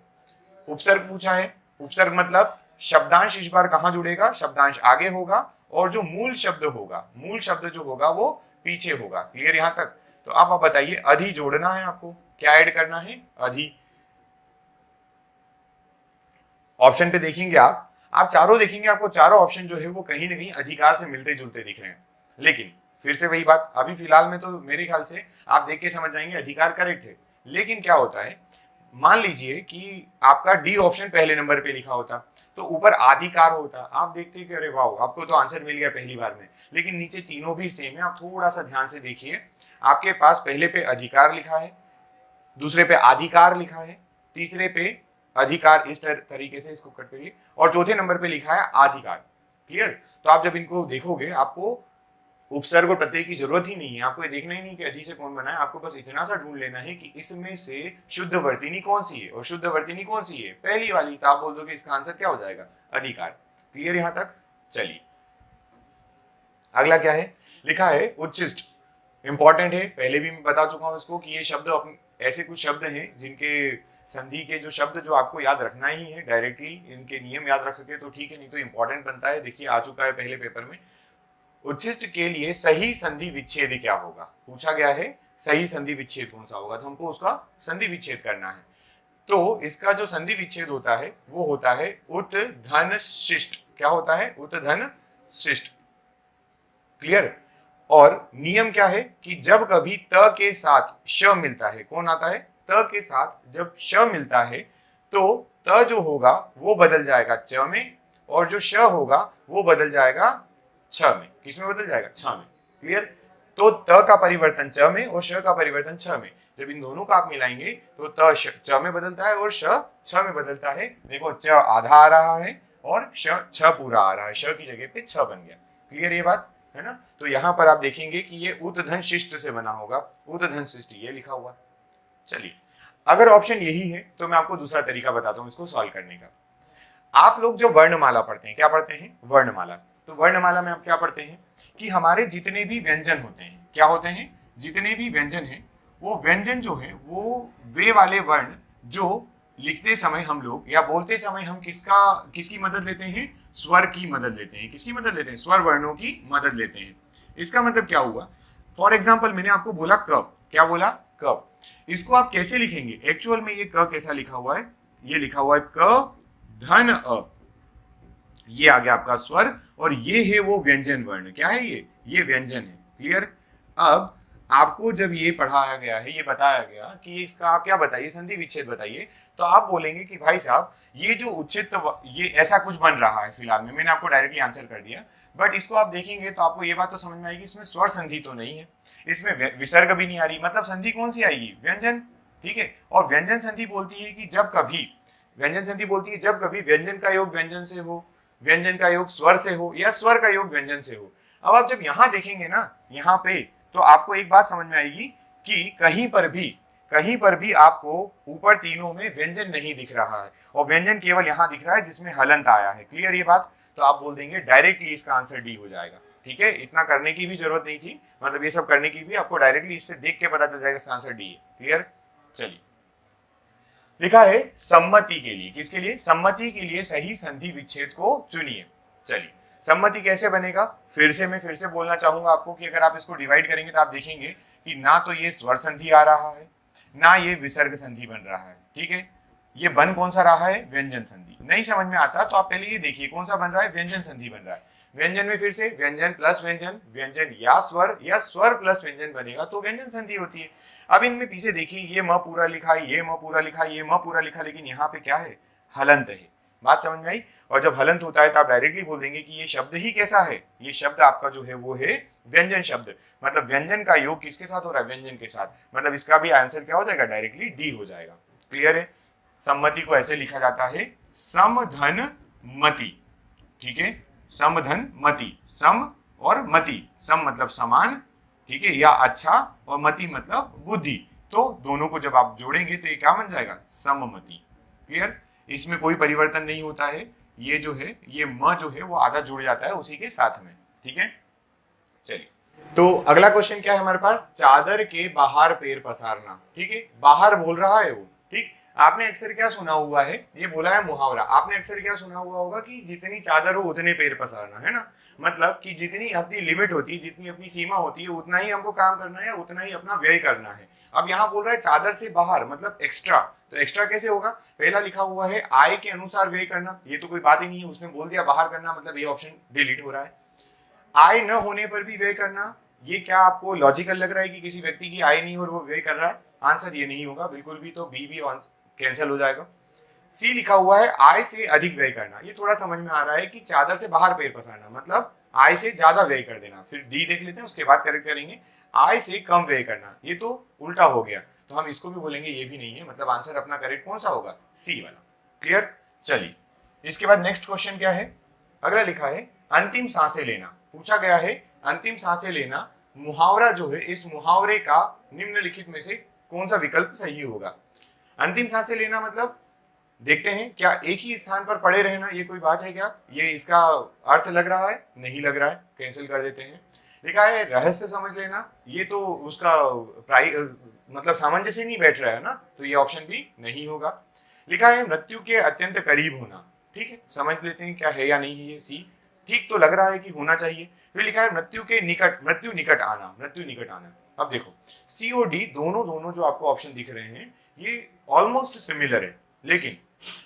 उपसर्ग पूछा है। उपसर्ग मतलब शब्दांश इस बार कहां जुड़ेगा? शब्दांश आगे होगा, और जो मूल शब्द होगा, मूल शब्द जो होगा वो पीछे होगा। क्लियर यहां तक? तो आप बताइए, अधि जोड़ना है आपको, क्या ऐड करना है? अधि। ऑप्शन पे देखेंगे आप चारों देखेंगे, आपको चारों ऑप्शन जो है वो कहीं ना कहीं अधिकार से मिलते जुलते दिख रहे हैं। लेकिन फिर से वही बात, अभी फिलहाल में तो मेरे ख्याल से आप देख के समझ जाएंगे अधिकार करेक्ट है। लेकिन क्या होता है, मान लीजिए कि आपका डी ऑप्शन पहले नंबर पे लिखा होता तो ऊपर आधिकार होता, आप देखते कि अरे वाह, आपको तो आंसर मिल गया पहली बार में। लेकिन नीचे तीनों भी सेम है। आप थोड़ा सा ध्यान से देखिए, आपके पास पहले पे अधिकार लिखा है, दूसरे पे आधिकार लिखा है, तीसरे पे अधिकार, इस तरीके से इसको कट करिए, और चौथे नंबर पे लिखा है आधिकार। क्लियर? तो आप जब इनको देखोगे, आपको उपसर्ग और प्रत्यय की जरूरत ही नहीं है। आपको ये देखना ही नहीं कि अधि से कौन बना है, आपको बस इतना सा ढूंढ लेना है कि इसमें से शुद्ध वर्तिनी कौन सी है, और शुद्ध वर्तिनी कौन सी है? पहली वाली। तो आप बोल दो कि इसका आंसर क्या हो जाएगा? अधिकार। क्लियर यहां तक? चलिए, अगला क्या है? लिखा है उच्छिष्ट। इंपॉर्टेंट है, पहले भी मैं बता चुका हूं इसको कि ये शब्द ऐसे कुछ शब्द हैं जिनके संधि के जो शब्द जो आपको याद रखना ही है, डायरेक्टली इनके नियम याद रख सके तो ठीक है, नहीं तो इंपॉर्टेंट बनता है। देखिए, आ चुका है पहले पेपर में। उच्छिष्ट के लिए सही संधि विच्छेद क्या होगा? पूछा गया है सही संधि विच्छेद कौन सा होगा, तो हमको उसका संधि विच्छेद करना है। तो इसका जो संधि विच्छेद होता है वो होता है उत धन शिष्ट। क्या होता है? उत धन शिष्ट। क्लियर? और नियम क्या है कि जब कभी त के साथ श मिलता है, कौन आता है? त के साथ जब श मिलता है तो त जो होगा वो बदल जाएगा च में, और जो श होगा वो बदल जाएगा छ में। किस में बदल जाएगा? छ में। क्लियर? तो त का परिवर्तन च में और श का परिवर्तन छ में। जब इन दोनों का आप मिलाएंगे तो त च में बदलता है और श छ में बदलता है। देखो, च आधा आ रहा है और श छ पूरा आ रहा है, श की जगह पे छ बन गया। क्लियर ये बात, है ना? तो यहां पर आप देखेंगे कि ये उत धन शिष्ट से बना होगा, उत धन शिष्ट ये लिखा हुआ। चलिए, अगर ऑप्शन यही है तो मैं आपको दूसरा तरीका बताता हूं इसको सॉल्व करने का। आप लोग जो वर्णमाला पढ़ते हैं, क्या पढ़ते हैं? वर्णमाला। तो वर्णमाला में आप क्या पढ़ते हैं कि हमारे जितने भी व्यंजन होते हैं, क्या होते हैं? जितने भी व्यंजन हैं, वो व्यंजन जो है वो वे वाले वर्ण जो लिखते समय हम लोग या बोलते समय हम किसकी मदद लेते हैं? स्वर की मदद लेते हैं। किसकी मदद लेते हैं? स्वर वर्णों की मदद लेते हैं। इसका मतलब क्या हुआ? फॉर एग्जाम्पल, मैंने आपको बोला कब, क्या बोला? कब। इसको आप कैसे लिखेंगे? एक्चुअल में ये क कैसा लिखा हुआ है? ये लिखा हुआ है क धन अ। ये आ गया आपका स्वर, और ये है वो व्यंजन वर्ण। क्या है ये व्यंजन है। क्लियर? अब आपको जब ये पढ़ाया गया है, ये बताया गया कि इसका आप क्या बताइए? संधि विच्छेद बताइए। तो आप बोलेंगे कि भाई साहब, ये जो उच्छित, ये ऐसा कुछ बन रहा है फिलहाल में, मैंने आपको डायरेक्टली आंसर कर दिया। बट इसको आप देखेंगे तो आपको ये बात तो समझ में आएगी, इसमें स्वर संधि तो नहीं है, इसमें विसर्ग भी नहीं आ रही। मतलब संधि कौन सी आएगी? व्यंजन। ठीक है? और व्यंजन संधि बोलती है कि जब कभी, व्यंजन संधि बोलती है जब कभी व्यंजन का योग व्यंजन से हो, व्यंजन का योग स्वर से हो, या स्वर का योग व्यंजन से हो। अब आप जब यहां देखेंगे ना, यहाँ पे, तो आपको एक बात समझ में आएगी कि कहीं पर भी आपको ऊपर तीनों में व्यंजन नहीं दिख रहा है, और व्यंजन केवल यहां दिख रहा है जिसमें हलंत आया है। क्लियर ये बात? तो आप बोल देंगे डायरेक्टली इसका आंसर डी हो जाएगा। ठीक है? इतना करने की भी जरूरत नहीं थी, मतलब ये सब करने की भी, आपको डायरेक्टली इससे देख के पता चल जाएगा इसका आंसर डी है। क्लियर? चलिए, लिखा है सम्मति के लिए। किसके लिए? सम्मति के लिए सही संधि विच्छेद को चुनिए। चलिए, सम्मति कैसे बनेगा, फिर से बोलना चाहूंगा आपको कि अगर आप इसको डिवाइड करेंगे तो आप देखेंगे कि ना तो ये स्वर संधि आ रहा है, ना ये विसर्ग संधि बन रहा है। ठीक है, ये बन कौन सा रहा है, व्यंजन संधि। नहीं समझ में आता तो आप पहले ये देखिए कौन सा बन रहा है, व्यंजन संधि बन रहा है। व्यंजन में फिर से व्यंजन प्लस व्यंजन, व्यंजन या स्वर प्लस व्यंजन बनेगा तो व्यंजन संधि होती है। अब इनमें पीछे देखिए, ये म पूरा लिखा है, ये म पूरा लिखा है, ये म पूरा लिखा, लेकिन यहाँ पे क्या है, हलंत है। बात समझ में आई। और जब हलंत होता है तो आप डायरेक्टली बोल देंगे कि ये शब्द ही कैसा है, ये शब्द आपका जो है वो है व्यंजन शब्द। मतलब व्यंजन का योग किसके साथ हो रहा है, व्यंजन के साथ। मतलब इसका भी आंसर क्या हो जाएगा, डायरेक्टली डी हो जाएगा। क्लियर है। सम्मति को ऐसे लिखा जाता है, समधन मति। ठीक है, समधन मति, सम और मति, सम मतलब समान, ठीक है, या अच्छा, और मति मतलब बुद्धि। तो दोनों को जब आप जोड़ेंगे तो ये क्या बन जाएगा, सममति। क्लियर। इसमें कोई परिवर्तन नहीं होता है, ये जो है ये म जो है वो आधा जुड़ जाता है उसी के साथ में। ठीक है, चलिए तो अगला क्वेश्चन क्या है हमारे पास, चादर के बाहर पैर पसारना। ठीक है, बाहर बोल रहा है वो। ठीक, आपने अक्सर क्या सुना हुआ है, ये बोला है मुहावरा, आपने अक्सर क्या सुना हुआ होगा कि जितनी चादर हो उतने पैर पसारना, है ना। मतलब कि जितनी अपनी लिमिट होती है, जितनी अपनी सीमा होती है, उतना ही हमको काम करना है, उतना ही अपना व्यय करना है। अब यहाँ बोल रहा है चादर से बाहर, मतलब एक्स्ट्रा। तो एक्स्ट्रा कैसे होगा, पहला लिखा हुआ है आय के अनुसार व्यय करना, ये तो कोई बात ही नहीं है, उसने बोल दिया बाहर करना, मतलब ये ऑप्शन डिलीट हो रहा है। आय न होने पर भी व्यय करना, ये क्या आपको लॉजिकल लग रहा है कि किसी व्यक्ति की आय नहीं और वो व्यय कर रहा है, आंसर ये नहीं होगा बिल्कुल भी, तो बी भी कैंसिल हो जाएगा। सी लिखा हुआ है आय से अधिक व्यय करना, ये थोड़ा समझ में आ रहा है कि चादर से बाहर पैर पसारना, मतलब आय से ज्यादा व्यय कर देना। फिर डी देख लेते हैं, उसके बाद करेक्ट करेंगे, आय से कम व्यय करना, ये तो उल्टा हो गया, तो हम इसको भी बोलेंगे ये भी नहीं है, मतलब आंसर अपना करेक्ट कौन सा होगा, सी वाला। क्लियर। चलिए इसके बाद नेक्स्ट क्वेश्चन क्या है, अगला लिखा है अंतिम सांसें लेना। पूछा गया है अंतिम सांसें लेना मुहावरा जो है, इस मुहावरे का निम्नलिखित में से कौन सा विकल्प सही होगा। अंतिम सांसें लेना मतलब देखते हैं, क्या एक ही स्थान पर पड़े रहना, ये कोई बात है क्या, ये इसका अर्थ लग रहा है, नहीं लग रहा है, कैंसिल कर देते हैं। लिखा है रहस्य समझ लेना, ये तो उसका मतलब सामंजस्य नहीं बैठ रहा है ना, तो ये ऑप्शन भी नहीं होगा। लिखा है मृत्यु के अत्यंत करीब होना, ठीक है, समझ लेते हैं क्या है या नहीं है ये, सी ठीक तो लग रहा है कि होना चाहिए। फिर लिखा है मृत्यु के निकट, मृत्यु निकट आना, मृत्यु निकट आना। अब देखो सी और डी दोनों जो आपको ऑप्शन दिख रहे हैं ये ऑलमोस्ट सिमिलर है, लेकिन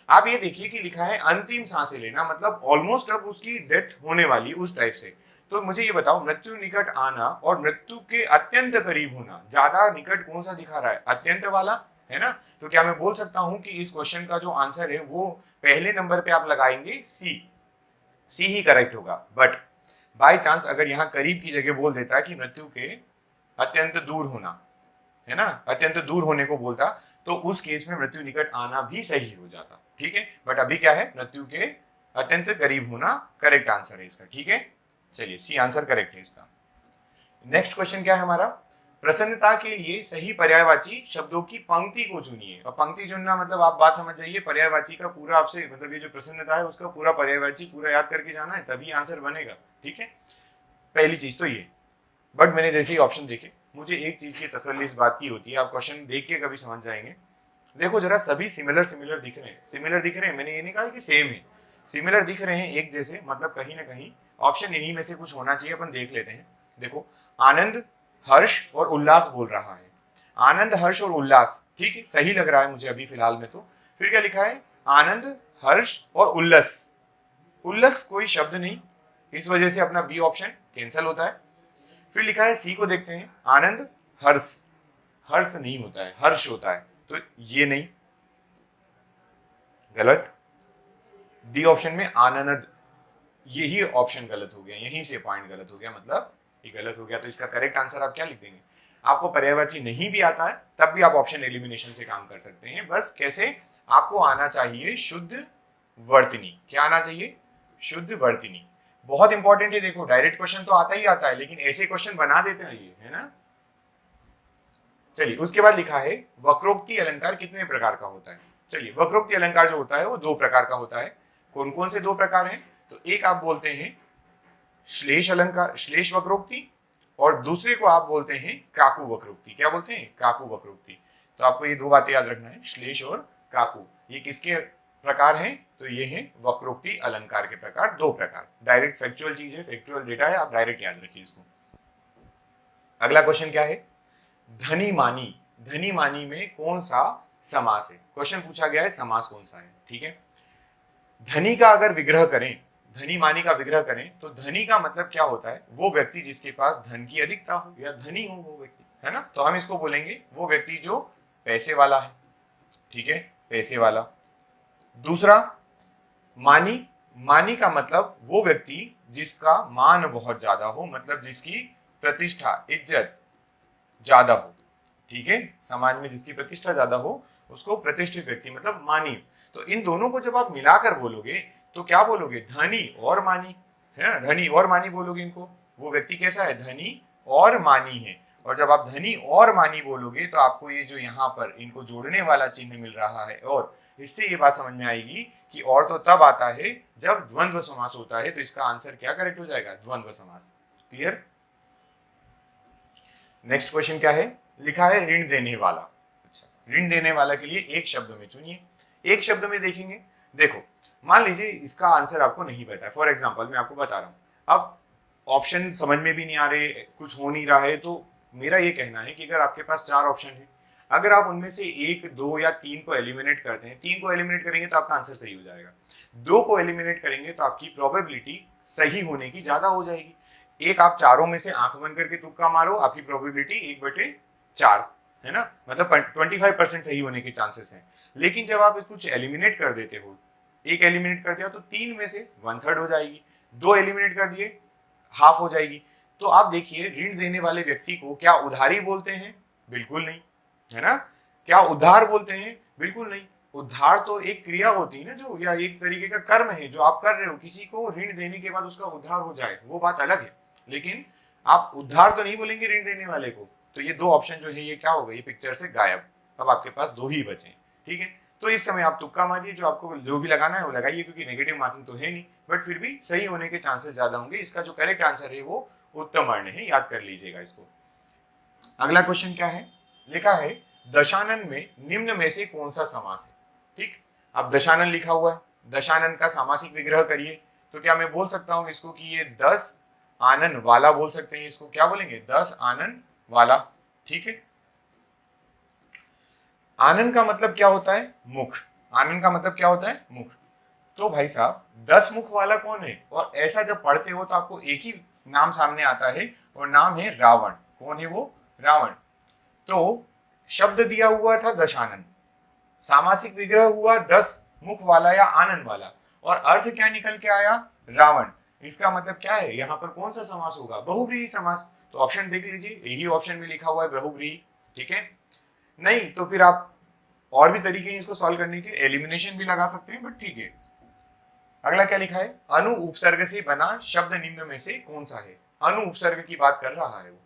आप ये देखिए कि लिखा है अंतिम सांसें लेना, मतलब ऑलमोस्ट अब उसकी डेथ होने वाली उस टाइप से। तो मुझे ये बताओ मृत्यु निकट आना और मृत्यु के अत्यंत करीब होना, ज्यादा निकट कौन सा दिखा रहा है, अत्यंत वाला, है ना। तो क्या मैं बोल सकता हूं कि इस क्वेश्चन का जो आंसर है वो पहले नंबर पे आप लगाएंगे सी ही करेक्ट होगा। बट बाय चांस अगर यहाँ करीब की जगह बोल देता है कि मृत्यु के अत्यंत दूर होना, है ना, अत्यंत दूर होने को बोलता, तो उस केस में मृत्यु निकट आना भी सही हो जाता। ठीक है, बट अभी क्या है, मृत्यु के अत्यंत करीब होना करेक्ट आंसर है इसका। ठीक है, चलिए सी आंसर करेक्ट है इसका। नेक्स्ट क्वेश्चन क्या है हमारा, प्रसन्नता के लिए सही पर्यायवाची शब्दों की पंक्ति को चुनिए। और पंक्ति चुनना मतलब आप बात समझ जाइए, पर्यायवाची का पूरा आपसे मतलब ये जो प्रसन्नता है उसका पूरा पर्यायवाची पूरा याद करके जाना है, तभी आंसर बनेगा। ठीक है, पहली चीज तो ये। बट मैंने जैसे ही ऑप्शन देखे मुझे एक चीज की तसल्ली इस बात की होती है, आप क्वेश्चन देख के कभी समझ जाएंगे। देखो जरा सभी सिमिलर दिख रहे हैं, सिमिलर दिख रहे हैं, मैंने ये नहीं कहा कि सेम है, सिमिलर दिख रहे हैं एक जैसे, मतलब कहीं ना कहीं ऑप्शन इन्हीं में से कुछ होना चाहिए। अपन देख लेते हैं। देखो आनंद हर्ष और उल्लास बोल रहा है, आनंद हर्ष और उल्लास, ठीक है, सही लग रहा है मुझे अभी फिलहाल में। तो फिर क्या लिखा है, आनंद हर्ष और उल्लास, उल्लास कोई शब्द नहीं, इस वजह से अपना बी ऑप्शन कैंसिल होता है। फिर लिखा है सी को देखते हैं, आनंद हर्ष, हर्ष नहीं होता है, हर्ष होता है, तो ये नहीं, गलत। डी ऑप्शन में आनंद, यही ऑप्शन गलत हो गया, यहीं से पॉइंट गलत हो गया, मतलब ये गलत हो गया। तो इसका करेक्ट आंसर आप क्या लिख देंगे, आपको पर्यायवाची नहीं भी आता है तब भी आप ऑप्शन एलिमिनेशन से काम कर सकते हैं। बस कैसे, आपको आना चाहिए शुद्ध वर्तनी। क्या आना चाहिए, शुद्ध वर्तनी, बहुत इंपॉर्टेंट है। देखो डायरेक्ट क्वेश्चन तो आता ही आता है, लेकिन ऐसे क्वेश्चन बना देते हैं ये, है ना। चलिए उसके बाद लिखा है वक्रोक्ति अलंकार कितने प्रकार का होता है। चलिए वक्रोक्ति अलंकार जो होता है वो दो प्रकार का होता है। कौन कौन से दो प्रकार हैं, तो एक आप बोलते हैं श्लेष अलंकार, श्लेष वक्रोक्ति, और दूसरे को आप बोलते हैं काकू वक्रोक्ति। क्या बोलते हैं, काकू वक्रोक्ति। तो आपको ये दो बातें याद रखना है, श्लेष और काकू। ये किसके प्रकार हैं, तो ये हैं वक्रोक्ति अलंकार के प्रकार, दो प्रकार। डायरेक्ट फैक्चुअल चीज है, फैक्चुअल डेटा है, आप डायरेक्ट याद रखिए इसको। अगला क्वेश्चन क्या है, धनी मानी। धनी मानी में कौन सा समास है? क्वेश्चन पूछा गया है समास कौन सा है, ठीक है। धनी का अगर विग्रह करें, धनी मानी का विग्रह करें, तो धनी का मतलब क्या होता है? वो व्यक्ति जिसके पास धन की अधिकता हो या धनी हो वो व्यक्ति, है ना। तो हम इसको बोलेंगे वो व्यक्ति जो पैसे वाला है, ठीक है, पैसे वाला। दूसरा मानी, मानी का मतलब वो व्यक्ति जिसका मान बहुत ज्यादा हो, मतलब जिसकी प्रतिष्ठा इज्जत ज्यादा हो, ठीक है, समाज में जिसकी प्रतिष्ठा ज्यादा हो उसको प्रतिष्ठित व्यक्ति मतलब मानी। तो इन दोनों को जब आप मिलाकर बोलोगे तो क्या बोलोगे? धनी और मानी, है ना, धनी और मानी बोलोगे इनको। वो व्यक्ति कैसा है? धनी और मानी है। और जब आप धनी और मानी बोलोगे तो आपको ये जो यहाँ पर इनको जोड़ने वाला चिन्ह मिल रहा है, और इससे ये बात समझ में आएगी कि और तो तब आता है जब द्वंद्व समास होता है। तो इसका आंसर क्या करेक्ट हो जाएगा? द्वंद्व समास। क्लियर। नेक्स्ट क्वेश्चन क्या है? लिखा है ऋण देने वाला। अच्छा, ऋण देने वाला के लिए एक शब्द में चुनिए। एक शब्द में देखेंगे, देखो मान लीजिए इसका आंसर आपको नहीं पता है, फॉर एग्जांपल मैं आपको बता रहा हूं, अब ऑप्शन समझ में भी नहीं आ रहे, कुछ हो नहीं रहा है, तो मेरा ये कहना है कि अगर आपके पास 4 ऑप्शन है, अगर आप उनमें से 1, 2 या 3 को एलिमिनेट करते हैं, 3 को एलिमिनेट करेंगे तो आपका आंसर सही हो जाएगा, 2 को एलिमिनेट करेंगे तो आपकी प्रोबेबिलिटी सही होने की ज्यादा हो जाएगी। एक आप चारों में से आंख बंद करके तुक्का मारो, आपकी प्रोबेबिलिटी 1/4 है ना, मतलब 25% सही होने के चांसेस हैं। लेकिन जब आप कुछ एलिमिनेट कर देते हो, एक एलिमिनेट कर दिया तो 3 में से 1/3 हो जाएगी, 2 एलिमिनेट कर दिए हाफ हो जाएगी। तो आप देखिए ऋण देने वाले व्यक्ति को क्या उधारी बोलते हैं? बिल्कुल नहीं, है ना। क्या उधार बोलते हैं? बिल्कुल नहीं। उधार तो एक क्रिया होती है ना, जो या एक तरीके का कर्म है जो आप कर रहे हो, किसी को ऋण देने के बाद उसका उद्धार हो जाए वो बात अलग है, लेकिन आप उद्धार तो नहीं बोलेंगे ऋण देने वाले को। तो ये 2 ऑप्शन जो है ये क्या हो गए? ये पिक्चर से गायब। अब आपके पास 2 ही बचे, ठीक है। तो इस समय आप तुक्का मारिए, जो आपको जो भी लगाना है वो लगाइए, क्योंकि नेगेटिव मार्किंग तो है नहीं, बट फिर भी सही होने के चांसेस ज्यादा होंगे। इसका जो करेक्ट आंसर है वो उत्तम वर्ण है, याद कर लीजिएगा इसको। अगला क्वेश्चन क्या है? लिखा है दशानन में निम्न में से कौन सा समास है? ठीक, अब दशानन लिखा हुआ है, दशानन का सामासिक विग्रह करिए। तो क्या मैं बोल सकता हूं इसको कि ये 10 आनन वाला बोल सकते हैं, इसको क्या बोलेंगे? 10 आनन वाला, ठीक है। आनन का मतलब क्या होता है? मुख। आनन का मतलब क्या होता है? मुख। तो भाई साहब 10 मुख वाला कौन है? और ऐसा जब पढ़ते हो तो आपको एक ही नाम सामने आता है, और नाम है रावण। कौन है वो? रावण। तो शब्द दिया हुआ था दशानन, सामासिक विग्रह हुआ 10 मुख वाला या आनन वाला, और अर्थ क्या निकल के आया? रावण। इसका मतलब क्या है? यहाँ पर कौन सा समास होगा? बहुव्रीहि समास। तो ऑप्शन देख लीजिए, यही ऑप्शन में लिखा हुआ है बहुव्रीहि, ठीक है। नहीं तो फिर आप और भी तरीके हैं इसको सॉल्व करने के, एलिमिनेशन भी लगा सकते हैं, बट ठीक है। अगला क्या लिखा है? अनु उपसर्ग से बना शब्द निम्न में से कौन सा है? अनु उपसर्ग की बात कर रहा है वो।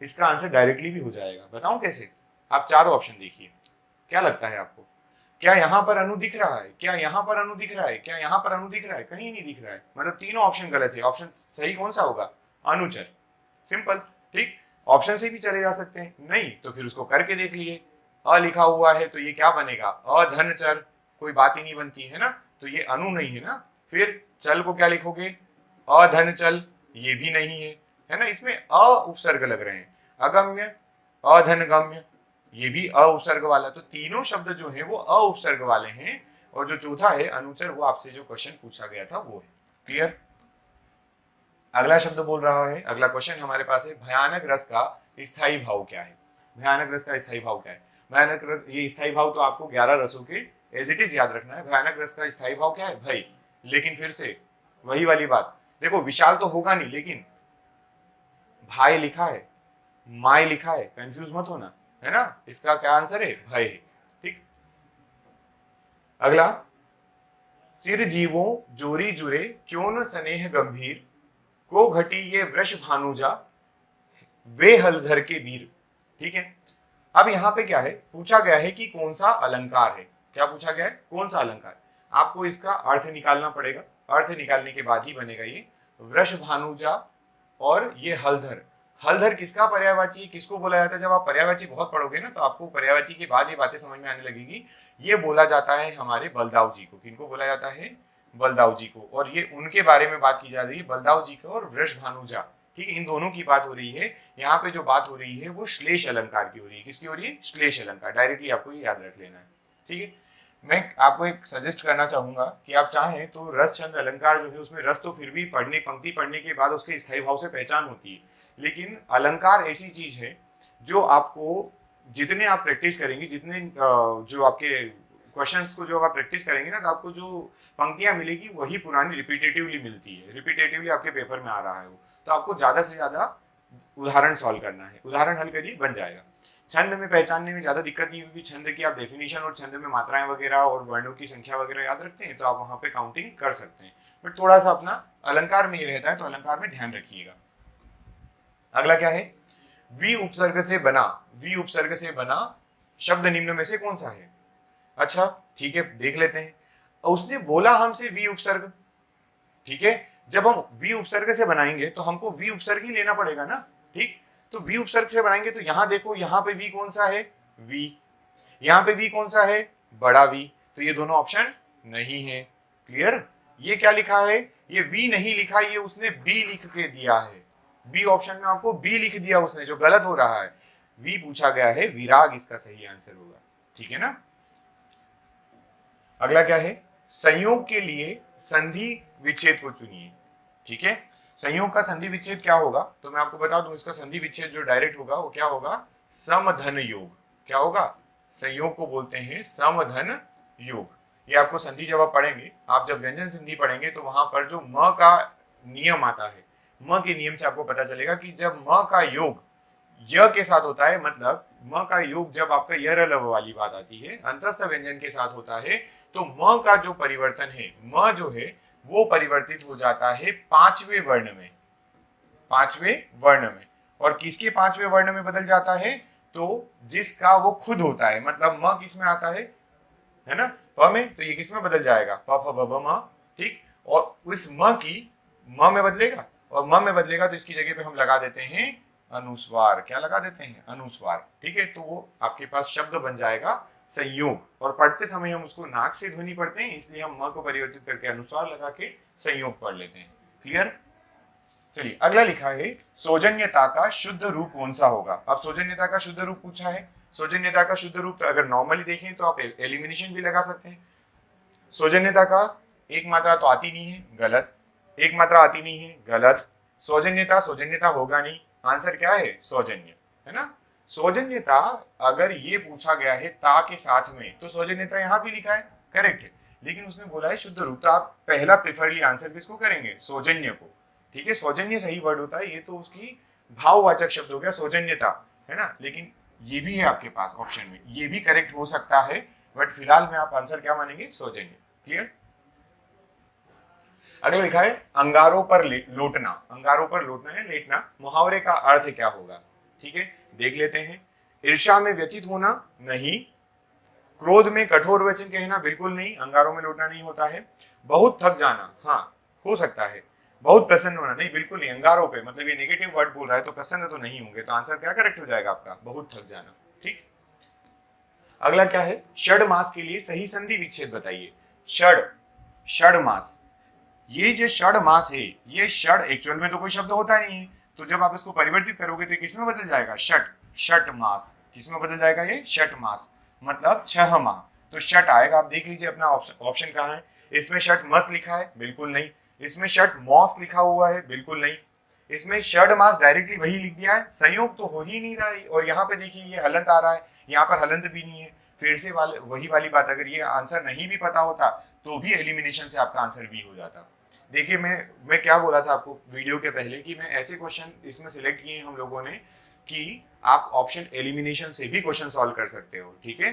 इसका आंसर डायरेक्टली भी हो जाएगा, बताऊं कैसे? आप चारों ऑप्शन देखिए, क्या लगता है आपको? क्या यहाँ पर अनु दिख रहा है? क्या यहाँ पर अनु दिख रहा है? क्या यहाँ पर अनु दिख रहा है? कहीं नहीं दिख रहा है, मतलब तीनों ऑप्शन गलत है। ऑप्शन सही कौन सा होगा? अनुचर। सिंपल, ठीक। ऑप्शन से भी चले जा सकते हैं, नहीं तो फिर उसको करके देख लिए। अ लिखा हुआ है तो ये क्या बनेगा? अधनचर, कोई बात ही नहीं बनती है ना, तो ये अनु नहीं है ना। फिर चल को क्या लिखोगे? अधनचल, ये भी नहीं है ना, इसमें अ उपसर्ग लग रहे हैं। अगम्य, अधनगम्य, ये भी अ उपसर्ग वाला। तो तीनों शब्द जो है वो अ उपसर्ग वाले हैं, और जो चौथा है अनुचर, वो आपसे जो क्वेश्चन पूछा गया था वो है। क्लियर। अगला शब्द बोल रहा है, अगला क्वेश्चन हमारे पास है, भयानक रस का स्थायी भाव क्या है? भयानक रस का स्थायी भाव क्या है? भयानक रस, ये स्थायी भाव तो आपको 11 रसों के एज इट इज याद रखना है। भयानक रस का स्थायी भाव क्या है? भय। लेकिन फिर से वही वाली बात, देखो विशाल तो होगा नहीं, लेकिन भाई लिखा है, माय लिखा है, कंफ्यूज मत होना, है ना। इसका क्या आंसर है? भय, ठीक। अगला, चिरजीवों जोरी जुरे क्यों न स्नेह गंभीर, को घटी ये वृष भानुजा वे हलधर के वीर, ठीक है। अब यहाँ पे क्या है? पूछा गया है कि कौन सा अलंकार है। क्या पूछा गया है? कौन सा अलंकार? आपको इसका अर्थ निकालना पड़ेगा, अर्थ निकालने के बाद ही बनेगा ये। वृष भानुजा और ये हलधर, हलधर किसका पर्यायवाची है, किसको बोला जाता है? जब आप पर्यायवाची बहुत पढ़ोगे ना तो आपको पर्यायवाची के बाद ये बातें समझ में आने लगेगी। ये बोला जाता है हमारे बलदाव जी को। किनको बोला जाता है? बलदाव जी को। और ये उनके बारे में बात की जा रही है, बलदाव जी का और वृषभानुजा, ठीक है, इन दोनों की बात हो रही है। यहाँ पे जो बात हो रही है वो श्लेष अलंकार की हो रही है। किसकी हो रही है? श्लेष अलंकार। डायरेक्टली आपको ये याद रख लेना है, ठीक है। मैं आपको एक सजेस्ट करना चाहूंगा कि आप चाहें तो रस छंद अलंकार जो है उसमें रस तो फिर भी पढ़ने, पंक्ति पढ़ने के बाद उसके स्थायी भाव से पहचान होती है, लेकिन अलंकार ऐसी चीज है जो आपको जितने आप प्रैक्टिस करेंगे, जितने जो आपके क्वेश्चंस को जो आप प्रैक्टिस करेंगे ना, तो आपको जो पंक्तियां मिलेगी वही पुरानी रिपीटेटिवली मिलती है, रिपीटेटिवली आपके पेपर में आ रहा है वो। तो आपको ज्यादा से ज्यादा उदाहरण सॉल्व करना है, उदाहरण हल करिए, बन जाएगा। छंद में पहचानने में ज्यादा दिक्कत नहीं होगी। छंद की आप डेफिनेशन और छंद में मात्राएं वगैरह और वर्णों की संख्या वगैरह याद रखते हैं तो आप वहां पे काउंटिंग कर सकते हैं, बट थोड़ा सा अपना अलंकार में ही रहता है तो अलंकार में ध्यान रखिएगा। अगला क्या है? वी उपसर्ग से बना, वी उपसर्ग से बना शब्द निम्न में से कौन सा है? अच्छा ठीक है, देख लेते हैं। उसने बोला हमसे वी उपसर्ग, ठीक है, जब हम वी उपसर्ग से बनाएंगे तो हमको वी उपसर्ग ही लेना पड़ेगा ना, ठीक। तो वी उपसर्ग से बनाएंगे तो यहां देखो, यहां पे वी कौन सा है? वी। यहां पे वी कौन सा है? बड़ा वी। तो ये दोनों ऑप्शन नहीं है। क्लियर? ये क्या लिखा है? ये वी नहीं लिखा, ये उसने बी लिख के दिया है। बी ऑप्शन में आपको बी लिख दिया उसने, जो गलत हो रहा है। वी पूछा गया है, विराग इसका सही आंसर होगा, ठीक है ना। अगला क्या है? संयोग के लिए संधि विच्छेद को चुनिए, ठीक है। संयोग का संधि विच्छेद क्या होगा? तो मैं आपको बता दूं, इसका संधि विच्छेद जो डायरेक्ट होगा वो क्या होगा? समधन योग। क्या होगा? संयोग को बोलते हैं समधन योग। ये आपको संधि जब आप पढ़ेंगे, आप जब व्यंजन संधि पढ़ेंगे तो वहां पर जो म का नियम आता है, म के नियम से आपको पता चलेगा कि जब म का योग य के साथ होता है, मतलब म का योग जब आपका य र लव वाली बात आती है, अंतस्थ व्यंजन के साथ होता है, तो म का जो परिवर्तन है, म जो है वो परिवर्तित हो जाता है पांचवें वर्ण में, पांचवें वर्ण में। और किसके पांचवें वर्ण में बदल जाता है? तो जिसका वो खुद होता है, मतलब म किस में आता है ना, प में, तो ये किस में बदल जाएगा? प फ ब भ म, ठीक। और उस म की म में बदलेगा, और म में बदलेगा तो इसकी जगह पे हम लगा देते हैं अनुस्वार। क्या लगा देते हैं? अनुस्वार, ठीक है। तो वो आपके पास शब्द बन जाएगा संयोग, और पढ़ते समय हम उसको नाक से ध्वनि पढ़ते हैं, इसलिए हम म को परिवर्तित करके अनुस्वार लगा के संयोग पढ़ लेते हैं। क्लियर? चलिए अगला लिखा है, सौजन्यता का शुद्ध रूप कौन सा होगा? अब सौजन्यता का शुद्ध रूप पूछा है। सौजन्यता का शुद्ध रूप तो अगर नॉर्मली देखें तो आप एलिमिनेशन भी लगा सकते हैं। सौजन्यता का एक मात्रा तो आती नहीं है, गलत। एक मात्रा आती नहीं है, गलत। सौजन्यता, सौजन्यता होगा नहीं। आंसर क्या है? सौजन्य, है ना। सौजन्यता अगर ये पूछा गया है ता के साथ में, तो सौजन्यता यहाँ भी लिखा है, करेक्ट है, लेकिन उसने बोला है शुद्ध रूप, तो आप पहला प्रेफरली आंसर किसको करेंगे? सौजन्य को, ठीक है। सौजन्य सही वर्ड होता है, ये तो उसकी भाववाचक शब्द हो गया सौजन्यता, है ना। लेकिन ये भी है आपके पास ऑप्शन में, ये भी करेक्ट हो सकता है, बट फिलहाल में आप आंसर क्या मानेंगे? सौजन्य। क्लियर? अगला लिखा है, अंगारों पर लोटना। अंगारों पर लोटना है लेटना, मुहावरे का अर्थ क्या होगा? ठीक है, देख लेते हैं। ईर्ष्या में व्यतीत होना, नहीं। क्रोध में कठोर वचन कहना, बिल्कुल नहीं, अंगारों में लोटना नहीं होता है। बहुत थक जाना, हाँ हो सकता है। बहुत प्रसन्न होना, नहीं बिल्कुल नहीं, अंगारों पे, मतलब ये नेगेटिव वर्ड बोल रहा है तो प्रसन्न तो नहीं होंगे, तो आंसर क्या करेक्ट हो जाएगा आपका? बहुत थक जाना, ठीक। अगला क्या है, षड मास के लिए सही संधि विच्छेद बताइए। षड, षड मास, ये जो षड मास है, ये षड एक्चुअल में तो कोई शब्द होता नहीं है, तो जब आप इसको परिवर्तित करोगे तो किसमें बदल जाएगा? षट, षट मास। किसमें बदल जाएगा? ये षट मास, मतलब 6 माह। तो षट आएगा, आप देख लीजिए अपना ऑप्शन कहाँ है। इसमें षट मस लिखा है, बिल्कुल नहीं। इसमें षट मॉस लिखा हुआ है, बिल्कुल नहीं। इसमें षड मास डायरेक्टली वही लिख दिया है, संयोग तो हो ही नहीं रहा है। और यहाँ पे देखिए ये हलंत आ रहा है, यहाँ पर हलंत भी नहीं है। फिर से वही वाली बात, अगर ये आंसर नहीं भी पता होता तो भी एलिमिनेशन से आपका आंसर भी हो जाता। देखिए मैं क्या बोला था आपको वीडियो के पहले, कि मैं ऐसे क्वेश्चन इसमें सिलेक्ट किए हम लोगों ने कि आप ऑप्शन एलिमिनेशन से भी क्वेश्चन सॉल्व कर सकते हो, ठीक है।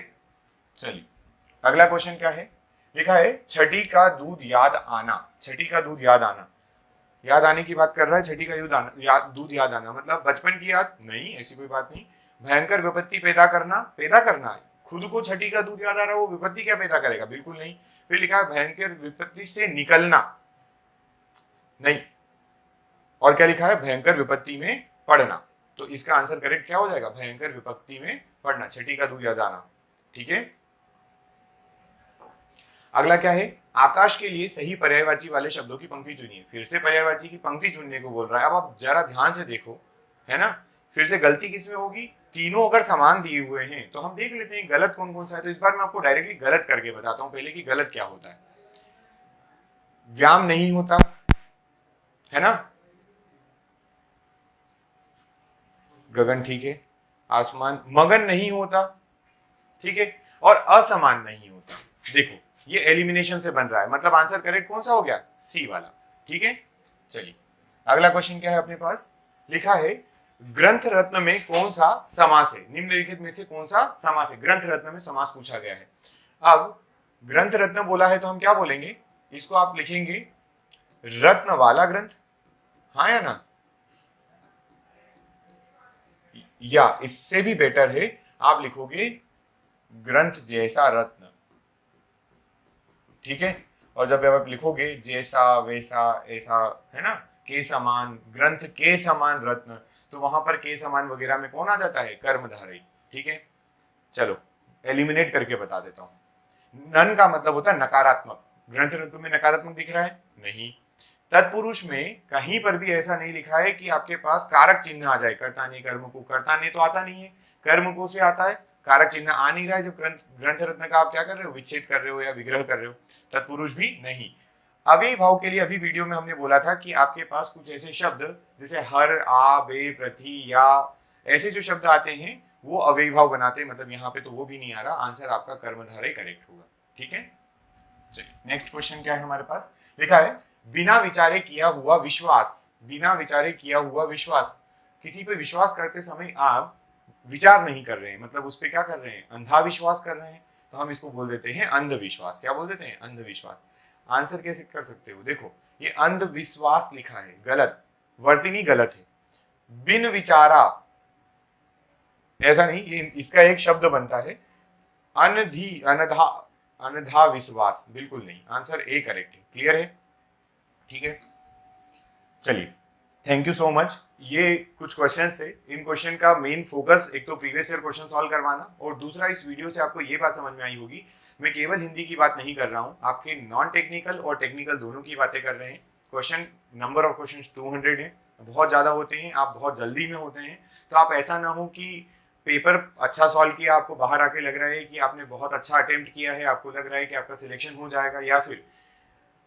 चलिए अगला क्वेश्चन क्या है, लिखा है, छठी का दूध याद आना। छठी का दूध याद आना, याद आने की बात कर रहा है। छठी का दूध याद आना मतलब बचपन की याद? नहीं, ऐसी कोई बात नहीं। भयंकर विपत्ति पैदा करना, पैदा करना है। खुद को छठी का दूध याद आ रहा है, वो विपत्ति क्या पैदा करेगा? बिल्कुल नहीं। फिर लिखा है भयंकर विपत्ति से निकलना, नहीं। और क्या लिखा है? भयंकर विपत्ति में पड़ना, तो इसका आंसर करेक्ट क्या हो जाएगा, भयंकर विपत्ति में पड़ना, छठी का दूध याद आना। ठीक है, अगला क्या है, आकाश के लिए सही पर्यायवाची वाले शब्दों की पंक्ति चुनिए। फिर से पर्यायवाची की पंक्ति चुनने को बोल रहा है। अब आप जरा ध्यान से देखो, है ना, फिर से गलती किसमें होगी, तीनों अगर समान दिए हुए हैं तो हम देख लेते हैं गलत कौन कौन सा है। तो इस बार मैं आपको डायरेक्टली गलत करके बताता हूं पहले कि गलत क्या होता है। व्याम नहीं होता, है ना, गगन ठीक है, आसमान, मगन नहीं होता, ठीक है, और असमान नहीं होता। देखो ये एलिमिनेशन से बन रहा है, मतलब आंसर करेक्ट कौन सा हो गया, सी वाला। ठीक है, चलिए अगला क्वेश्चन क्या है अपने पास, लिखा है ग्रंथ रत्न में कौन सा समास है, निम्नलिखित में से कौन सा समास है। ग्रंथ रत्न में समास पूछा गया है। अब ग्रंथ रत्न बोला है तो हम क्या बोलेंगे, इसको आप लिखेंगे रत्न वाला ग्रंथ, हाँ या ना, या इससे भी बेटर है आप लिखोगे ग्रंथ जैसा रत्न। ठीक है, और जब आप लिखोगे जैसा वैसा ऐसा, है ना, के समान, ग्रंथ के समान रत्न, तो वहां पर के समान वगैरह में कौन आ जाता है, कर्मधारय। ठीक है, चलो एलिमिनेट करके बता देता हूं। नन का मतलब होता है नकारात्मक, ग्रंथ रत्न में नकारात्मक दिख रहा है, नहीं। तत्पुरुष में कहीं पर भी ऐसा नहीं लिखा है कि आपके पास कारक चिन्ह आ जाए, कर्ता ने कर्म को, कर्ता ने तो आता नहीं है, कर्म को से आता है, कारक चिन्ह आ नहीं रहा है। जब ग्रंथ रत्न का आप क्या कर रहे हो, विच्छेद कर रहे हो या विग्रह कर रहे हो। तत्पुरुष भी नहीं। अव्ययी भाव के लिए अभी वीडियो में हमने बोला था कि आपके पास कुछ ऐसे शब्द जैसे हर, आ, बे, प्रति, या, ऐसे जो शब्द आते हैं वो अव्ययी भाव बनाते हैं, मतलब यहाँ पे तो वो भी नहीं आ रहा, आंसर आपका कर्मधारय करेक्ट होगा। ठीक है, चलिए नेक्स्ट क्वेश्चन क्या है हमारे पास, लिखा है बिना विचारे किया हुआ विश्वास। बिना विचारे किया हुआ विश्वास, किसी पे विश्वास करते समय आप विचार नहीं कर रहे हैं, मतलब उस पर क्या कर रहे हैं, अंधा विश्वास कर रहे हैं, तो हम इसको बोल देते हैं अंधविश्वास। क्या बोल देते हैं, अंधविश्वास। आंसर कैसे कर सकते हो, देखो ये अंधविश्वास लिखा है, गलत, वर्तनी गलत है। बिन विचारा ऐसा नहीं, ये इसका एक शब्द बनता है अनधी, अनधा, अनधा विश्वास, बिल्कुल नहीं, आंसर ए करेक्ट है। क्लियर है, ठीक है, चलिए थैंक यू सो मच। ये कुछ क्वेश्चंस थे, इन क्वेश्चन का मेन फोकस एक तो प्रीवियस ईयर क्वेश्चन सॉल्व करवाना, और दूसरा इस वीडियो से आपको ये बात समझ में आई होगी मैं केवल हिंदी की बात नहीं कर रहा हूँ, आपके नॉन टेक्निकल और टेक्निकल दोनों की बातें कर रहे हैं। क्वेश्चन नंबर ऑफ क्वेश्चन 200 है, बहुत ज़्यादा होते हैं, आप बहुत जल्दी में होते हैं, तो आप ऐसा ना हो कि पेपर अच्छा सॉल्व किया, आपको बाहर आके लग रहा है कि आपने बहुत अच्छा अटेम्प्ट किया है, आपको लग रहा है कि आपका सिलेक्शन हो जाएगा, या फिर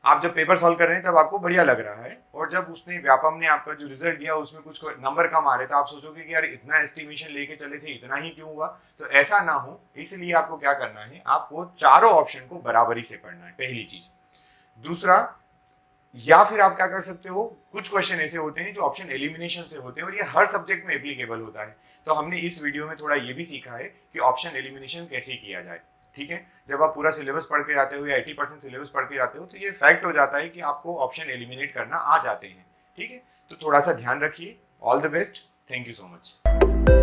आप जब पेपर सॉल्व कर रहे हैं तब आपको बढ़िया लग रहा है, और जब उसने व्यापम ने आपका जो रिजल्ट दिया उसमें कुछ नंबर कम आ रहे तो आप सोचोगे कि यार इतना एस्टिमेशन लेके चले थे, इतना ही क्यों हुआ। तो ऐसा ना हो, इसलिए आपको क्या करना है, आपको चारों ऑप्शन को बराबरी से पढ़ना है, पहली चीज। दूसरा, या फिर आप क्या कर सकते हो, कुछ क्वेश्चन ऐसे होते हैं जो ऑप्शन एलिमिनेशन से होते हैं, और ये हर सब्जेक्ट में एप्लीकेबल होता है। तो हमने इस वीडियो में थोड़ा ये भी सीखा है कि ऑप्शन एलिमिनेशन कैसे किया जाए। ठीक है, जब आप पूरा सिलेबस पढ़ के जाते हो या 80% सिलेबस पढ़ के जाते हो तो ये फैक्ट हो जाता है कि आपको ऑप्शन एलिमिनेट करना आ जाते हैं। ठीक है, तो थोड़ा सा ध्यान रखिए। All the best, thank you so much.